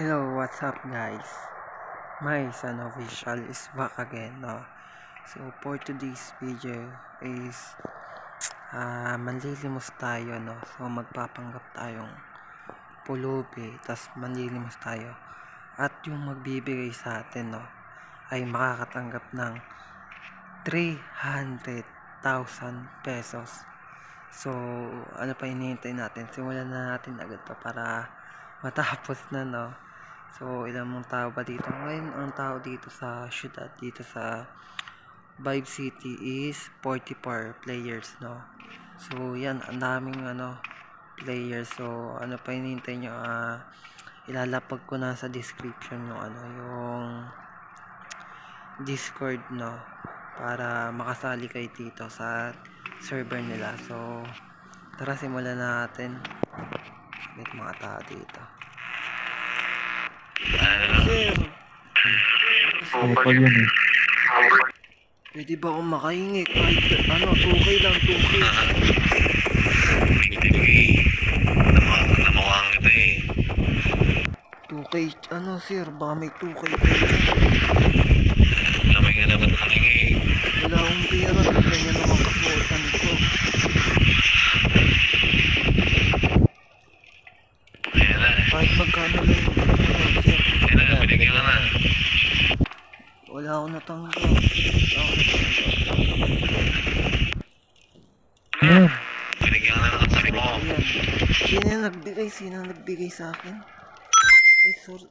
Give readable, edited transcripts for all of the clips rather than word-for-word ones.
Hello, what's up guys? My son official is back again, no? So for today's video is manlilimos tayo, no? So magpapanggap tayong pulubi, tas manlilimos tayo. At yung magbibigay sa atin, no, ay makakatanggap ng 300,000 pesos. So ano pa hinihintay natin? Simulan na natin agad pa para matapos na, no? So, ilang mong tao ba dito? Ngayon, ang tao dito sa syudad, dito sa Vibe City is 44 players, no? So, yan, ang daming, players. So, ano pa hinihintay nyo? Ilalapag ko na sa description yung Discord, no? Para makasali kayo dito sa server nila. So, tara, simulan natin. May mga tao dito. Sir, Kapal yun eh. pwede ba akong makahingi kahit 2K lang, 2K. Namukhaan kita eh. 2K, sir, baka may 2K pa. Lamay ka naman nakingi. Wala akong pera, ganyan naman kasuotan ko. Ayan na. Kahit magkano lang, sir. Ayan na, binigyan ka na. Wala akong natanggap. Binigyan ka na ng sabi mo. Ayan. Sino yung nagbigay sa akin? Ay, sorry.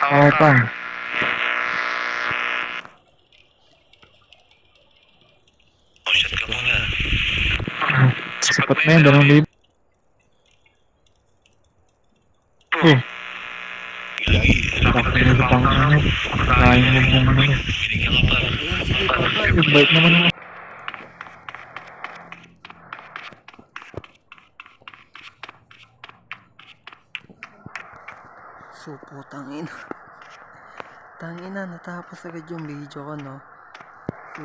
Hawak ka. Oh, shit ka muna. Sapat na yun, 2,000. Lagi. Bakit na sa pang ano? Kaya mo yung ano. Binigyan ka pa. Ayan, sige, bye-bye. Yung bait naman naman. Supo, tangina. Tangina, natapos agad yung video ko, no? So,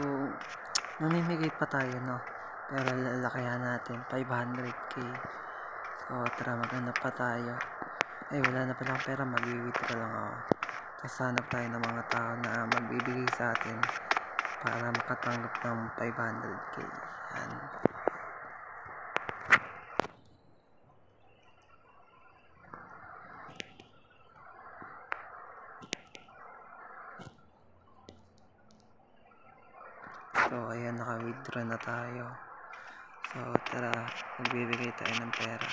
mamimigay pa tayo, no? Pero lalakayan natin, 500k. So, tara, maghanap pa tayo. Ay, wala na palang pera, mag-withdraw lang ako. Tapos hanap tayo ng mga tao na magbibigay sa atin para makatanggap ng 500k. Yan. So, ayan, naka-withdraw na tayo. So, tara, magbibigay tayo ng pera.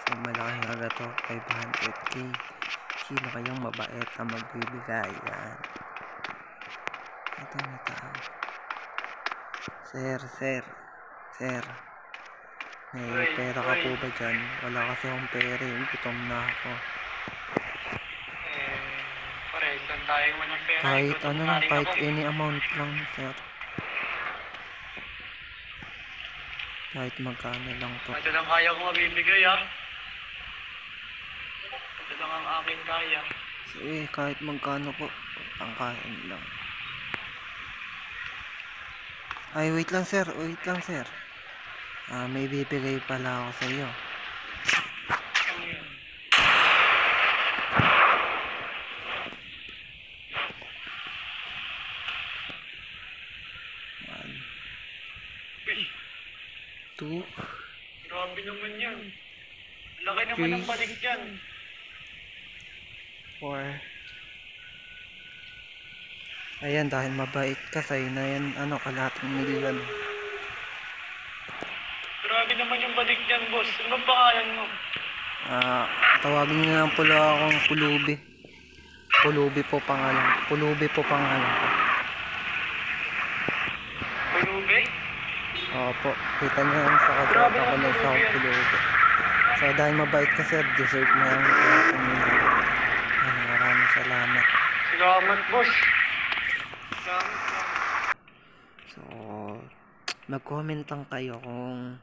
So, malaking halaga to, 500k. Sino kayang mabait na magbibigay? Yan. Ito na tao. Sir. May pera ka po ba dyan? Wala kasi akong pera, yung gutom na ako. Saan tayo walang pera? Kahit Gutom ano na lang, rin kahit ako. any amount lang, sir. Kahit magkano lang po. Ito lang kaya ko mabibigay ha. Ito lang ang akin kaya. Sige, kahit magkano po, pangkain lang. Ay, wait lang sir. May bibigay pala ako sa iyo. Ano yun? One, Uy, two, grabe naman yan. Laki naman ng balik dyan. 4. Ayan, dahil mabait ka sa'yo na yan, kalahating milyon. Grabe naman yung balik dyan, boss. Ano bang pangalan mo? Tawagin niyo lang pala akong Pulubi. Pulubi po pangalan ko. Pulube? Opo, kita niyo yan sa kasuot ako na isa akong Pulubi. So dahil mabait ka sir, deserve mo yung kalahating milyon. Maraming salamat. Salamat, boss. So, mag-comment lang kayo kung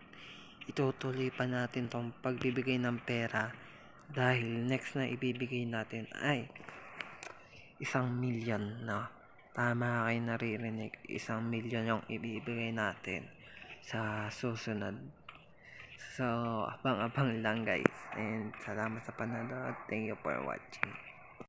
itutuloy pa natin tong pagbibigay ng pera dahil next na ibibigay natin ay 1 million na. tama kayo naririnig, 1,000,000 yung ibibigay natin sa susunod. So, abang-abang lang guys. And salamat sa panonood. Thank you for watching.